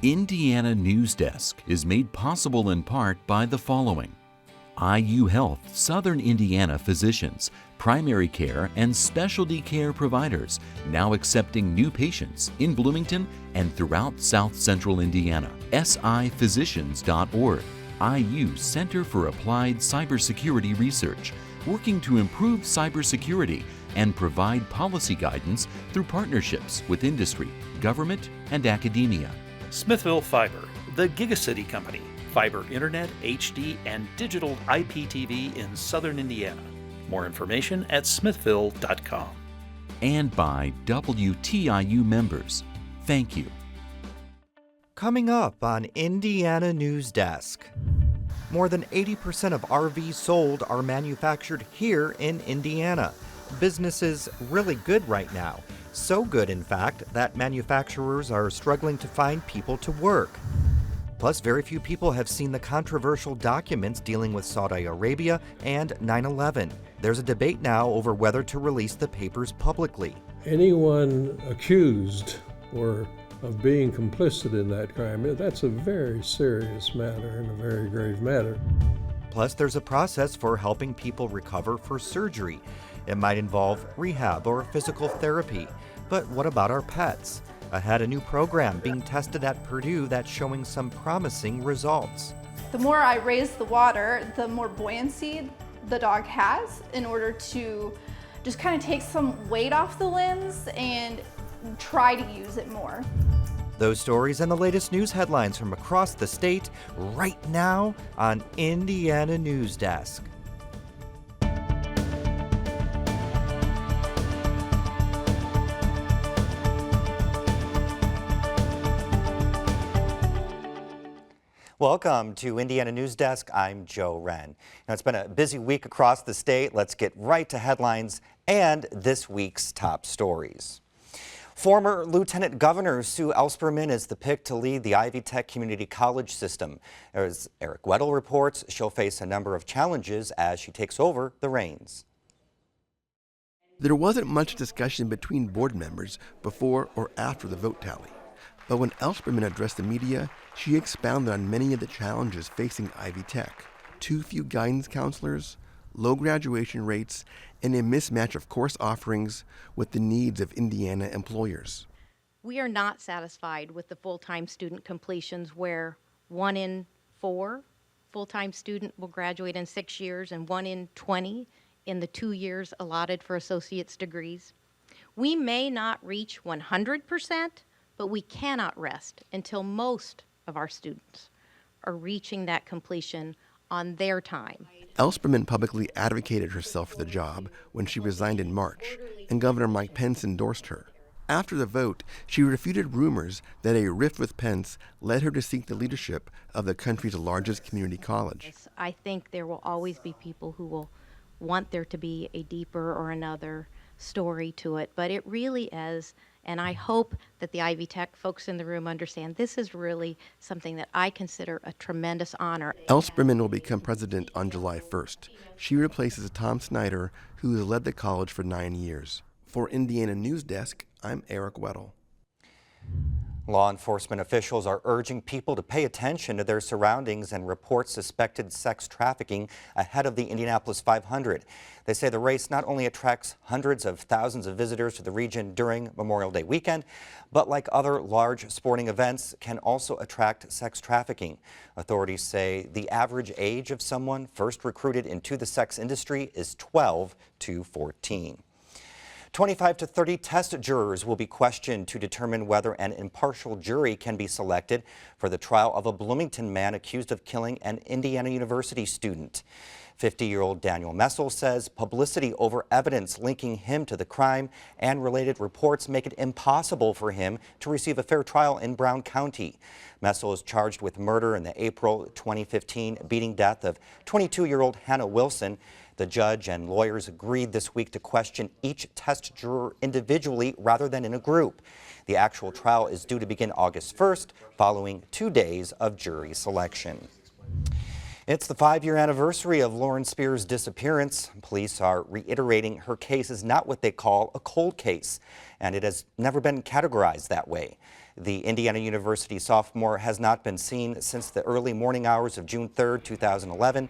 Indiana Newsdesk is made possible in part by the following: IU Health Southern Indiana physicians, primary care and specialty care providers now accepting new patients in Bloomington and throughout South Central Indiana. siphysicians.org, IU Center for Applied Cybersecurity Research, working to improve cybersecurity and provide policy guidance through partnerships with industry, government, and academia. Smithville Fiber, the Gigacity Company, fiber internet, HD, and digital IPTV in Southern Indiana. More information at smithville.com. And by WTIU members. Thank you. Coming up on Indiana Newsdesk. More than 80% of RVs sold are manufactured here in Indiana. Business is really good right now. So good, in fact, that manufacturers are struggling to find people to work. Plus, very few people have seen the controversial documents dealing with Saudi Arabia and 9/11. There's a debate now over whether to release the papers publicly. Anyone accused or of being complicit in that crime, that's a very serious matter and a very grave matter. Plus, there's a process for helping people recover for surgery. It might involve rehab or physical therapy. But what about our pets? I had a new program being tested at Purdue that's showing some promising results. The more I raise the water, the more buoyancy the dog has in order to just kind of take some weight off the limbs and try to use it more. Those stories and the latest news headlines from across the state right now on Indiana Newsdesk. Welcome to Indiana Newsdesk. I'm Joe Wren. Now, it's been a busy week across the state. Let's get right to headlines and this week's top stories. Former Lieutenant Governor Sue Ellspermann is the pick to lead the Ivy Tech Community College system. As Eric Weddle reports, she'll face a number of challenges as she takes over the reins. There wasn't much discussion between board members before or after the vote tally. But when Ellspermann addressed the media, she expounded on many of the challenges facing Ivy Tech: too few guidance counselors, low graduation rates, and a mismatch of course offerings with the needs of Indiana employers. We are not satisfied with the full-time student completions where 1 in 4 full-time student will graduate in 6 years and 1 in 20 in the 2 years allotted for associate's degrees. We may not reach 100%, but we cannot rest until most of our students are reaching that completion on their time. Ellspermann publicly advocated herself for the job when she resigned in March, and Governor Mike Pence endorsed her. After the vote, she refuted rumors that a rift with Pence led her to seek the leadership of the country's largest community college. I think there will always be people who will want there to be a deeper or another story to it, but it really is. And I hope that the Ivy Tech folks in the room understand this is really something that I consider a tremendous honor. Ellspermann will become president on July 1st. She replaces Tom Snyder, who has led the college for 9 years. For Indiana Newsdesk, I'm Eric Weddle. Law enforcement officials are urging people to pay attention to their surroundings and report suspected sex trafficking ahead of the Indianapolis 500. They say the race not only attracts hundreds of thousands of visitors to the region during Memorial Day weekend, but like other large sporting events, can also attract sex trafficking. Authorities say the average age of someone first recruited into the sex industry is 12 to 14. 25 to 30 test jurors will be questioned to determine whether an impartial jury can be selected for the trial of a Bloomington man accused of killing an Indiana University student. 50-year-old Daniel Messel says publicity over evidence linking him to the crime and related reports make it impossible for him to receive a fair trial in Brown County. Messel is charged with murder in the April 2015 beating death of 22-year-old Hannah Wilson. The judge and lawyers agreed this week to question each test juror individually rather than in a group. The actual trial is due to begin August 1st, following 2 days of jury selection. It's the 5-year anniversary of Lauren Spears' disappearance. Police are reiterating her case is not what they call a cold case, and it has never been categorized that way. The Indiana University sophomore has not been seen since the early morning hours of June 3rd, 2011.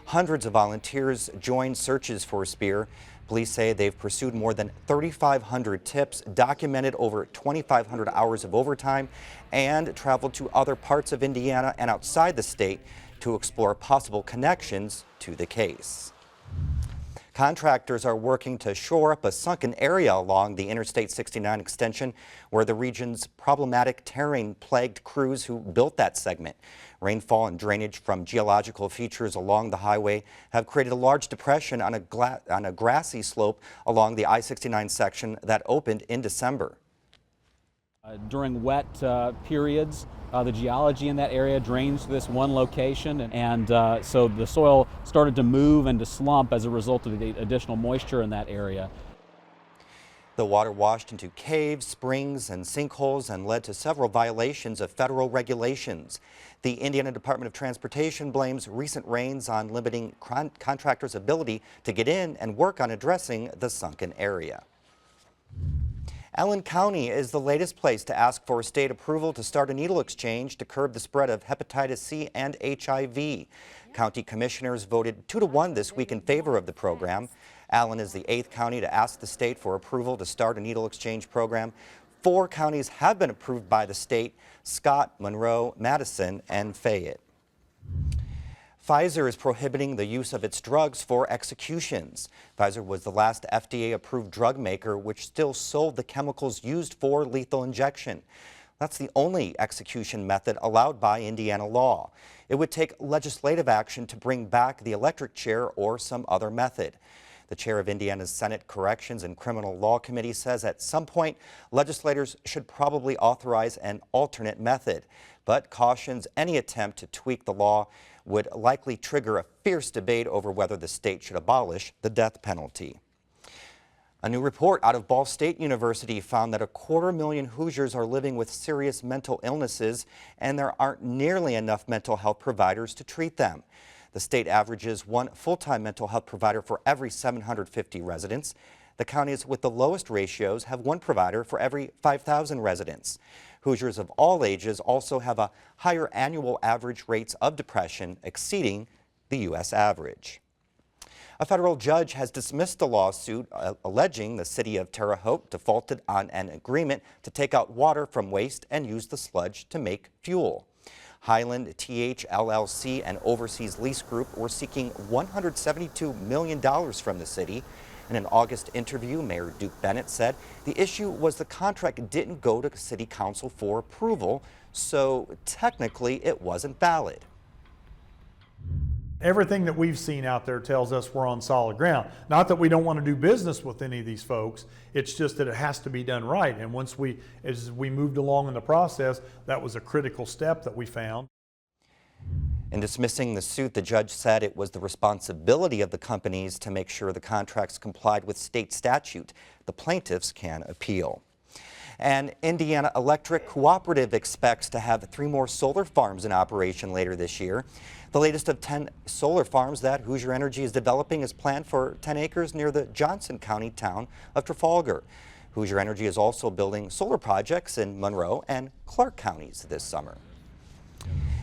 Hundreds of volunteers joined searches for Spear. Police say they've pursued more than 3,500 tips, documented over 2,500 hours of overtime, and traveled to other parts of Indiana and outside the state to explore possible connections to the case. Contractors are working to shore up a sunken area along the Interstate 69 extension where the region's problematic terrain plagued crews who built that segment. Rainfall and drainage from geological features along the highway have created a large depression on a grassy slope along the I-69 section that opened in December. During wet periods, the geology in that area drains to this one location, and so the soil started to move and to slump as a result of the additional moisture in that area. The water washed into caves, springs, and sinkholes and led to several violations of federal regulations. The Indiana Department of Transportation blames recent rains on limiting contractors' ability to get in and work on addressing the sunken area. Allen County is the latest place to ask for state approval to start a needle exchange to curb the spread of hepatitis C and HIV. County commissioners voted 2-1 this week in favor of the program. Allen is the 8th county to ask the state for approval to start a needle exchange program. 4 counties have been approved by the state: Scott, Monroe, Madison, and Fayette. Pfizer is prohibiting the use of its drugs for executions. Pfizer was the last FDA-approved drug maker which still sold the chemicals used for lethal injection. That's the only execution method allowed by Indiana law. It would take legislative action to bring back the electric chair or some other method. The chair of Indiana's Senate Corrections and Criminal Law Committee says at some point legislators should probably authorize an alternate method, but cautions any attempt to tweak the law would likely trigger a fierce debate over whether the state should abolish the death penalty. A new report out of Ball State University found that 250,000 Hoosiers are living with serious mental illnesses, and there aren't nearly enough mental health providers to treat them. The state averages 1 full-time mental health provider for every 750 residents. The counties with the lowest ratios have 1 provider for every 5,000 residents. Hoosiers of all ages also have a higher annual average rates of depression, exceeding the U.S. average. A federal judge has dismissed the lawsuit alleging the city of Terre Haute defaulted on an agreement to take out water from waste and use the sludge to make fuel. Highland TH LLC and Overseas Lease Group were seeking $172 million from the city. In an August interview, Mayor Duke Bennett said the issue was the contract didn't go to City Council for approval, so technically it wasn't valid. Everything that we've seen out there tells us we're on solid ground. Not that we don't want to do business with any of these folks, it's just that it has to be done right. And as we moved along in the process, that was a critical step that we found. In dismissing the suit, the judge said it was the responsibility of the companies to make sure the contracts complied with state statute. The plaintiffs can appeal. An Indiana Electric Cooperative expects to have 3 more solar farms in operation later this year. The latest of 10 solar farms that Hoosier Energy is developing is planned for 10 acres near the Johnson County town of Trafalgar. Hoosier Energy is also building solar projects in Monroe and Clark counties this summer.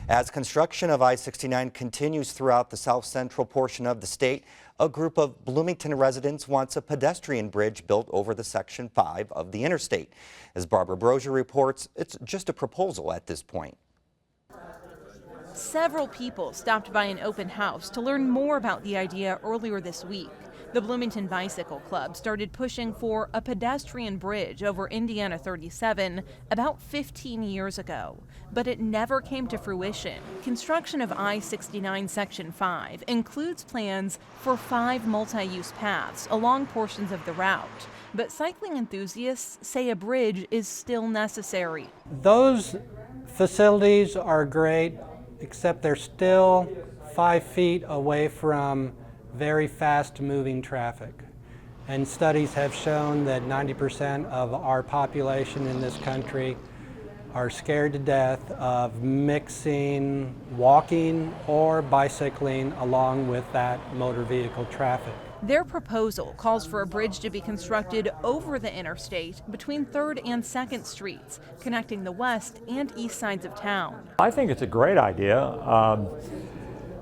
As construction of I-69 continues throughout the south-central portion of the state, a group of Bloomington residents wants a pedestrian bridge built over the Section 5 of the interstate. As Barbara Brozier reports, it's just a proposal at this point. Several people stopped by an open house to learn more about the idea earlier this week. The Bloomington Bicycle Club started pushing for a pedestrian bridge over Indiana 37 about 15 years ago, but it never came to fruition. Construction of I-69 Section 5 includes plans for 5 multi-use paths along portions of the route, but cycling enthusiasts say a bridge is still necessary. Those facilities are great, except they're still 5 feet away from very fast-moving traffic. And studies have shown that 90% of our population in this country are scared to death of mixing walking or bicycling along with that motor vehicle traffic. Their proposal calls for a bridge to be constructed over the interstate between 3rd and 2nd Streets, connecting the west and east sides of town. I think it's a great idea.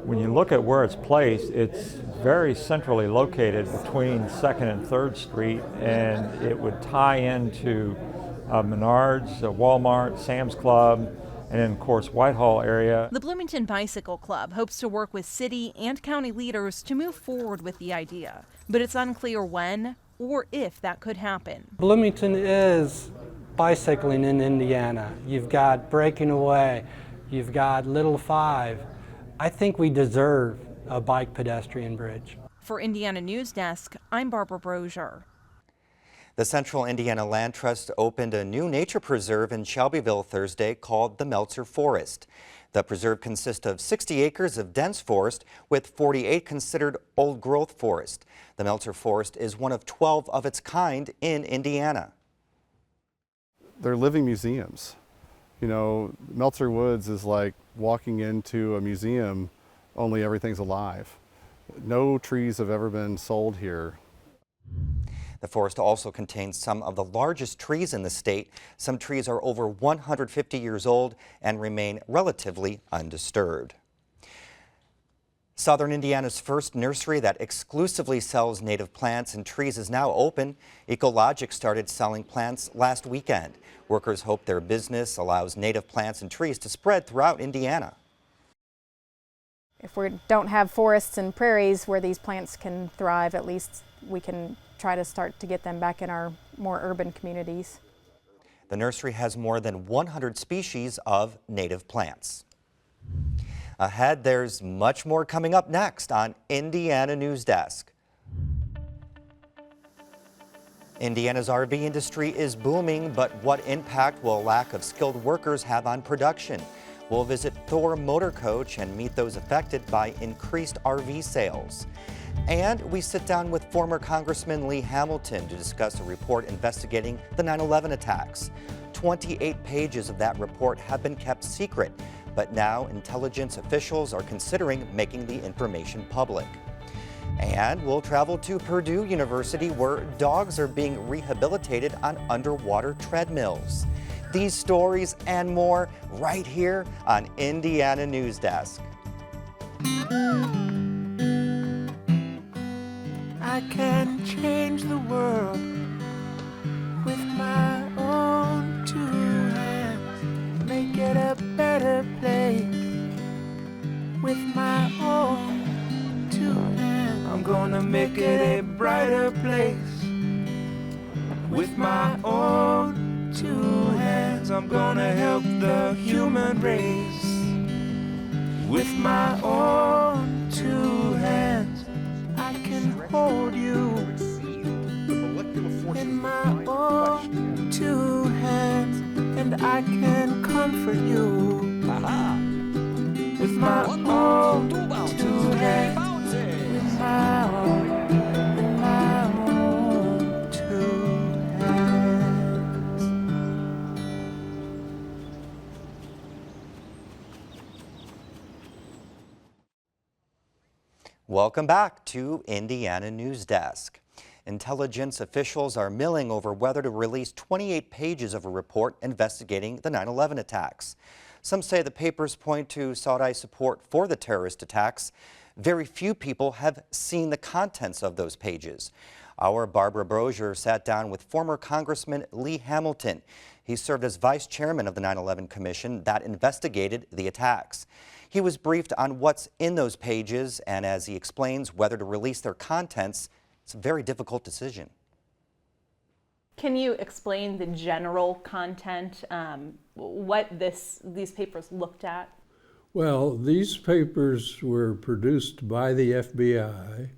When you look at where it's placed, it's very centrally located between 2nd and 3rd Street, and it would tie into Menards, Walmart, Sam's Club, and then, of course, Whitehall area. The Bloomington Bicycle Club hopes to work with city and county leaders to move forward with the idea, but it's unclear when or if that could happen. Bloomington is bicycling in Indiana. You've got Breaking Away, you've got Little Five. I think we deserve a bike pedestrian bridge. For Indiana Newsdesk, I'm Barbara Brozier. The Central Indiana Land Trust opened a new nature preserve in Shelbyville Thursday called the Meltzer Forest. The preserve consists of 60 acres of dense forest with 48 considered old growth forest. The Meltzer Forest is one of 12 of its kind in Indiana. They're living museums. You know, Meltzer Woods is like walking into a museum, only everything's alive. No trees have ever been sold here. The forest also contains some of the largest trees in the state. Some trees are over 150 years old and remain relatively undisturbed. Southern Indiana's first nursery that exclusively sells native plants and trees is now open. Ecologic started selling plants last weekend. Workers hope their business allows native plants and trees to spread throughout Indiana. If we don't have forests and prairies where these plants can thrive, at least we can try to start to get them back in our more urban communities. The nursery has more than 100 species of native plants. Ahead, there's much more coming up next on Indiana Newsdesk. Indiana's RV industry is booming, but what impact will a lack of skilled workers have on production? We'll visit Thor Motor Coach and meet those affected by increased RV sales. And we sit down with former Congressman Lee Hamilton to discuss a report investigating the 9/11 attacks. 28 pages of that report have been kept secret, but now intelligence officials are considering making the information public. And we'll travel to Purdue University, where dogs are being rehabilitated on underwater treadmills. These stories and more right here on Indiana Newsdesk. I can change the world with my own two hands, make it a better place with my own two hands. I'm gonna make it a brighter place with my own two hands. I'm gonna help the human race with my own two hands. I can hold you in my own two hands, and I can comfort you with my own two hands, with my own two hands. Welcome back to Indiana Newsdesk. Intelligence officials are milling over whether to release 28 pages of a report investigating the 9/11 attacks. Some say the papers point to Saudi support for the terrorist attacks. Very few people have seen the contents of those pages. Our Barbara Brozier sat down with former Congressman Lee Hamilton. He served as vice chairman of the 9/11 Commission that investigated the attacks. He was briefed on what's in those pages, and as he explains whether to release their contents, it's a very difficult decision. Can you explain the general content, what these papers looked at? Well, these papers were produced by the FBI,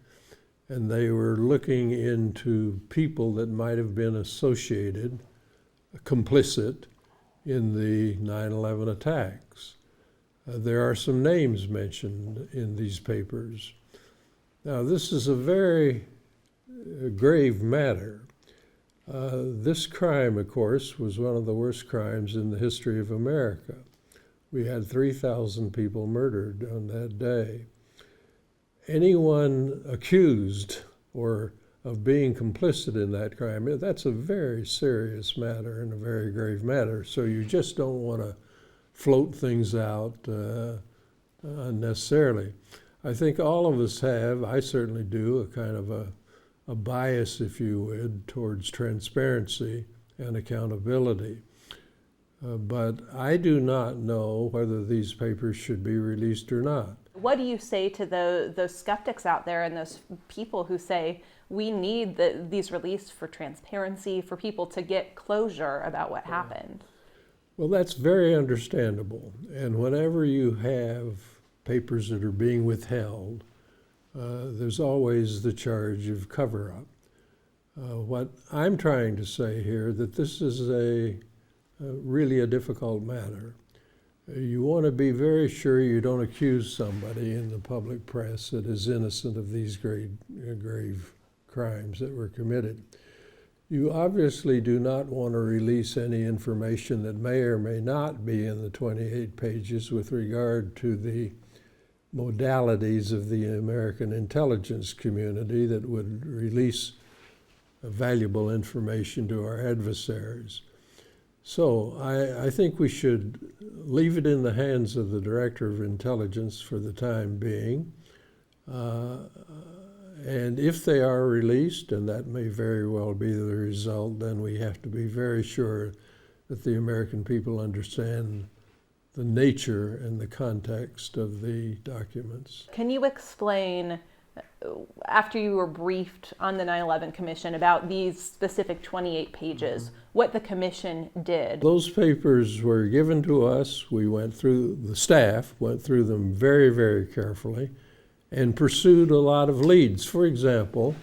and they were looking into people that might have been associated, complicit in the 9/11 attacks. There are some names mentioned in these papers. Now, this is a very grave matter. This crime, of course, was one of the worst crimes in the history of America. We had 3,000 people murdered on that day. Anyone accused of being complicit in that crime, that's a very serious matter and a very grave matter. So you just don't want to float things out unnecessarily. I think all of us have, I certainly do, a kind of a bias, if you would, towards transparency and accountability. But I do not know whether these papers should be released or not. What do you say to those skeptics out there and those people who say we need these released for transparency, for people to get closure about what happened? Well, that's very understandable. And whenever you have papers that are being withheld, there's always the charge of cover-up. What I'm trying to say here, that this is really a difficult matter. You want to be very sure you don't accuse somebody in the public press that is innocent of these grave crimes that were committed. You obviously do not want to release any information that may or may not be in the 28 pages with regard to the modalities of the American intelligence community that would release valuable information to our adversaries. So I think we should leave it in the hands of the Director of Intelligence for the time being. And if they are released, and that may very well be the result, then we have to be very sure that the American people understand the nature and the context of the documents. Can you explain, after you were briefed on the 9/11 Commission about these specific 28 pages, what the Commission did? Those papers were given to us. We the staff went through them very, very carefully and pursued a lot of leads. For example,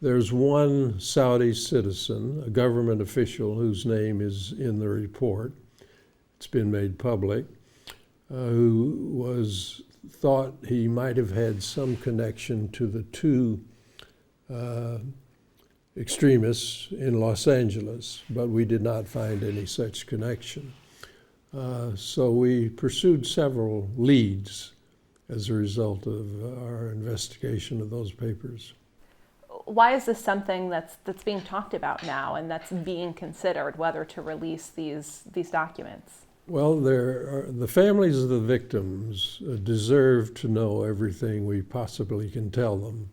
there's one Saudi citizen, a government official whose name is in the report, it's been made public, who thought he might have had some connection to the two extremists in Los Angeles, but we did not find any such connection. So we pursued several leads as a result of our investigation of those papers. Why is this something that's being talked about now and that's being considered, whether to release these documents? Well, the families of the victims deserve to know everything we possibly can tell them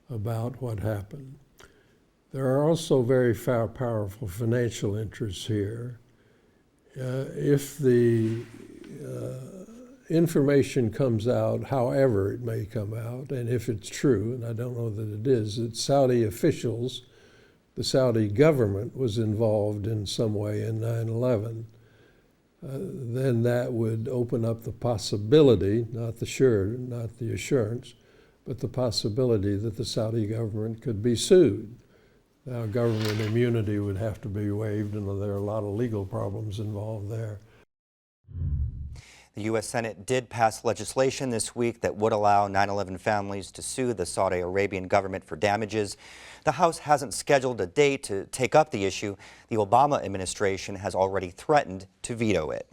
about what happened. There are also very powerful financial interests here. If the information comes out, however it may come out, and if it's true, and I don't know that it is, that Saudi officials, the Saudi government was involved in some way in 9/11, then that would open up the possibility, not the assurance, but the possibility that the Saudi government could be sued. Now, government immunity would have to be waived, and there are a lot of legal problems involved there. The U.S. Senate did pass legislation this week that would allow 9/11 families to sue the Saudi Arabian government for damages. The House hasn't scheduled a date to take up the issue. The Obama administration has already threatened to veto it.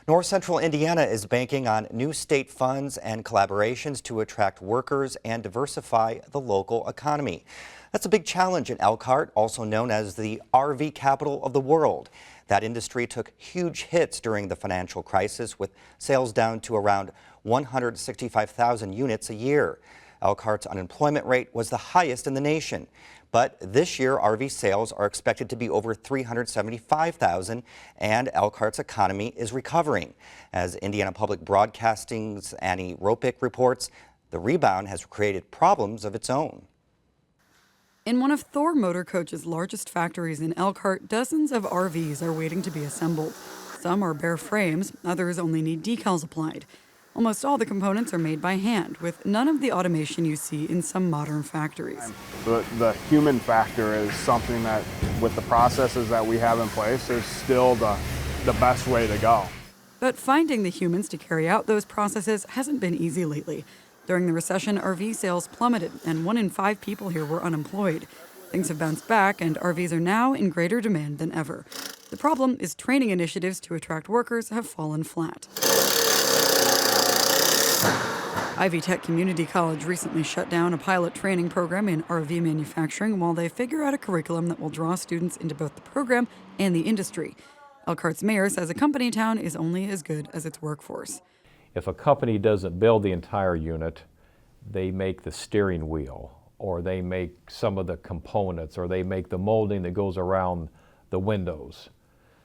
North Central Indiana is banking on new state funds and collaborations to attract workers and diversify the local economy. That's a big challenge in Elkhart, also known as the RV capital of the world. That industry took huge hits during the financial crisis, with sales down to around 165,000 units a year. Elkhart's unemployment rate was the highest in the nation. But this year, RV sales are expected to be over 375,000, and Elkhart's economy is recovering. As Indiana Public Broadcasting's Annie Ropick reports, the rebound has created problems of its own. In one of Thor Motor Coach's largest factories in Elkhart, dozens of RVs are waiting to be assembled. Some are bare frames, others only need decals applied. Almost all the components are made by hand, with none of the automation you see in some modern factories. The human factor is something that, with the processes that we have in place, is still the best way to go. But finding the humans to carry out those processes hasn't been easy lately. During the recession, RV sales plummeted, and 1 in 5 people here were unemployed. Things have bounced back, and RVs are now in greater demand than ever. The problem is training initiatives to attract workers have fallen flat. Ivy Tech Community College recently shut down a pilot training program in RV manufacturing while they figure out a curriculum that will draw students into both the program and the industry. Elkhart's mayor says a company town is only as good as its workforce. If a company doesn't build the entire unit, they make the steering wheel, or they make some of the components, or they make the molding that goes around the windows.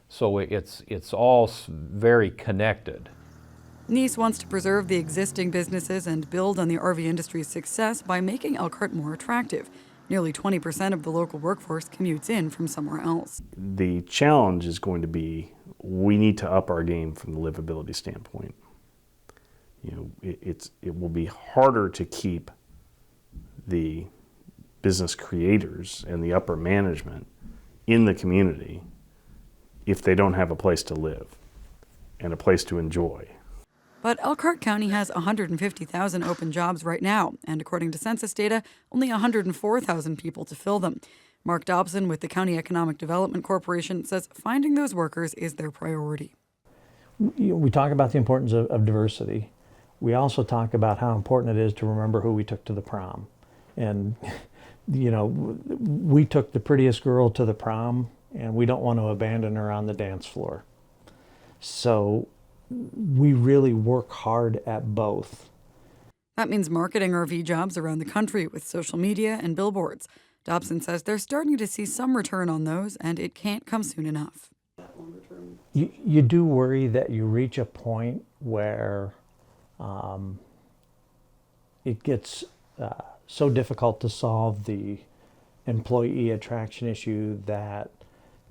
So it's all very connected. Nice wants to preserve the existing businesses and build on the RV industry's success by making Elkhart more attractive. Nearly 20% of the local workforce commutes in from somewhere else. The challenge is going to be, we need to up our game from the livability standpoint. It will be harder to keep the business creators and the upper management in the community if they don't have a place to live and a place to enjoy. But Elkhart County has 150,000 open jobs right now, and according to census data, only 104,000 people to fill them. Mark Dobson with the County Economic Development Corporation says finding those workers is their priority. We talk about the importance of diversity. We also talk about how important it is to remember who we took to the prom. And, we took the prettiest girl to the prom, and we don't want to abandon her on the dance floor. So we really work hard at both. That means marketing RV jobs around the country with social media and billboards. Dobson says they're starting to see some return on those, and it can't come soon enough. You do worry that you reach a point where it gets so difficult to solve the employee attraction issue that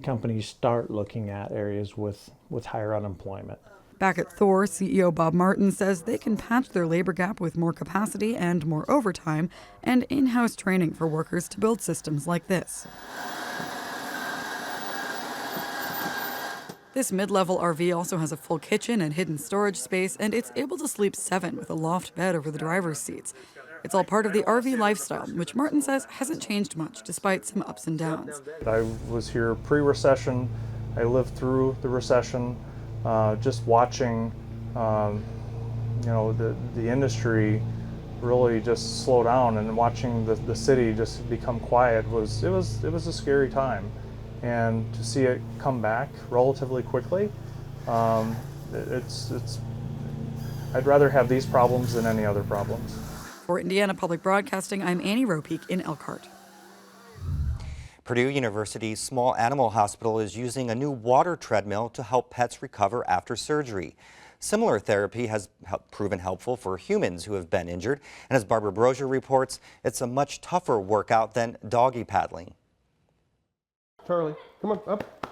companies start looking at areas with higher unemployment. Back at Thor, CEO Bob Martin says they can patch their labor gap with more capacity and more overtime and in-house training for workers to build systems like this. This mid-level RV also has a full kitchen and hidden storage space, and it's able to sleep 7 with a loft bed over the driver's seats. It's all part of the RV lifestyle, which Martin says hasn't changed much despite some ups and downs. I was here pre-recession. I lived through the recession. Just watching, the industry really just slow down, and watching the city just become quiet was a scary time. And to see it come back relatively quickly, I'd rather have these problems than any other problems. For Indiana Public Broadcasting, I'm Annie Ropeek in Elkhart. Purdue University's small animal hospital is using a new water treadmill to help pets recover after surgery. Similar therapy has proven helpful for humans who have been injured, and as Barbara Brozier reports, it's a much tougher workout than doggy paddling. Charlie, come on, up.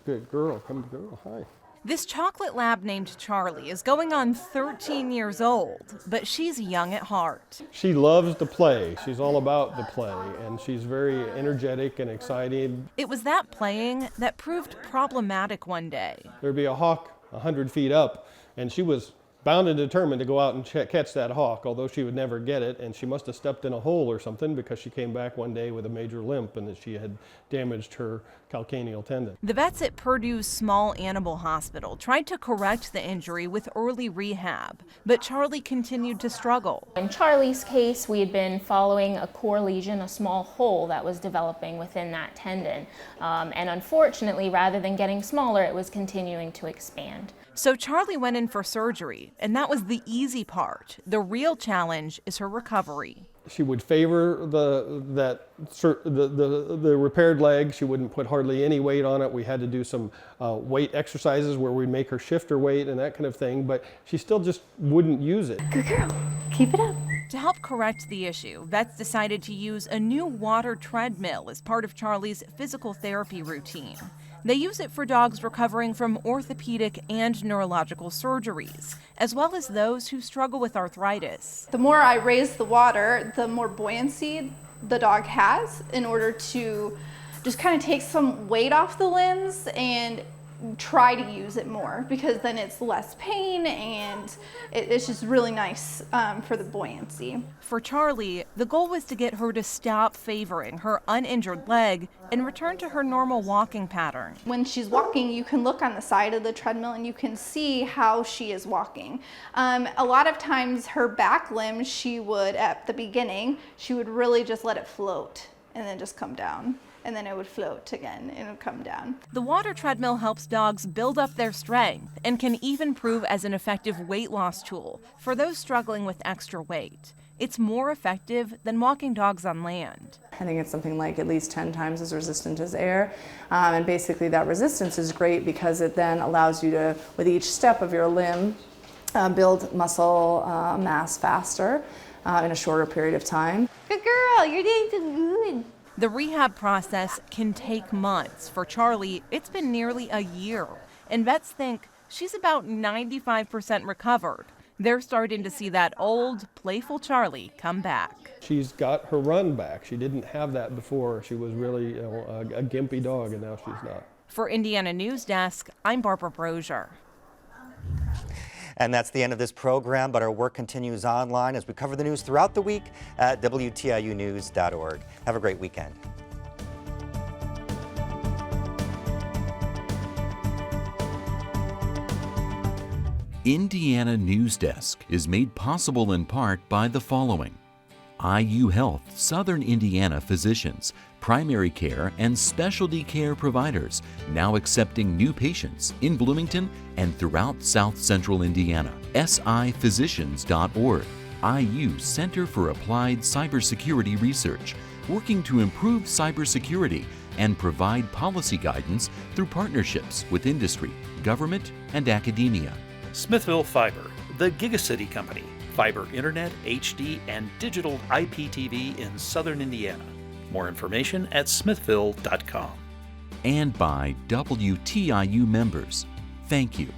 Good girl, come girl, hi. This chocolate lab named Charlie is going on 13 years old, but she's young at heart. She loves to play. She's all about the play, and she's very energetic and excited. It was that playing that proved problematic one day. There'd be a hawk 100 feet up, and she was bound and determined to go out and catch that hawk, although she would never get it, and she must have stepped in a hole or something because she came back one day with a major limp and that she had damaged her calcaneal tendon. The vets at Purdue's small animal hospital tried to correct the injury with early rehab, but Charlie continued to struggle. In Charlie's case, we had been following a core lesion, a small hole that was developing within that tendon, and unfortunately, rather than getting smaller, it was continuing to expand. So Charlie went in for surgery, and that was the easy part. The real challenge is her recovery. She would favor the repaired leg. She wouldn't put hardly any weight on it. We had to do some weight exercises where we make her shift her weight and that kind of thing, but she still just wouldn't use it. Good girl, keep it up. To help correct the issue, vets decided to use a new water treadmill as part of Charlie's physical therapy routine. They use it for dogs recovering from orthopedic and neurological surgeries, as well as those who struggle with arthritis. The more I raise the water, the more buoyancy the dog has in order to just kind of take some weight off the limbs and try to use it more, because then it's less pain and it's just really nice for the buoyancy. For Charlie, the goal was to get her to stop favoring her uninjured leg and return to her normal walking pattern. When she's walking, you can look on the side of the treadmill and you can see how she is walking. A lot of times her back limb, she would, at the beginning, she would really just let it float and then just come down. And then it would float again and it would come down. The water treadmill helps dogs build up their strength and can even prove as an effective weight loss tool for those struggling with extra weight. It's more effective than walking dogs on land. I think it's something like at least 10 times as resistant as air. And basically that resistance is great because it then allows you to, with each step of your limb, build muscle mass faster in a shorter period of time. Good girl, you're doing so good. The rehab process can take months. For Charlie, it's been nearly a year. And vets think she's about 95% recovered. They're starting to see that old, playful Charlie come back. She's got her run back. She didn't have that before. She was really a gimpy dog, and now she's not. For Indiana Newsdesk, I'm Barbara Brozier. And that's the end of this program, but our work continues online as we cover the news throughout the week at WTIUnews.org. Have a great weekend. Indiana Newsdesk is made possible in part by the following: IU Health Southern Indiana physicians, primary care and specialty care providers, now accepting new patients in Bloomington and throughout South Central Indiana. siphysicians.org, IU Center for Applied Cybersecurity Research, working to improve cybersecurity and provide policy guidance through partnerships with industry, government, and academia. Smithville Fiber, the Gigacity Company, fiber internet, HD, and digital IPTV in Southern Indiana. More information at smithville.com. And by WTIU members. Thank you.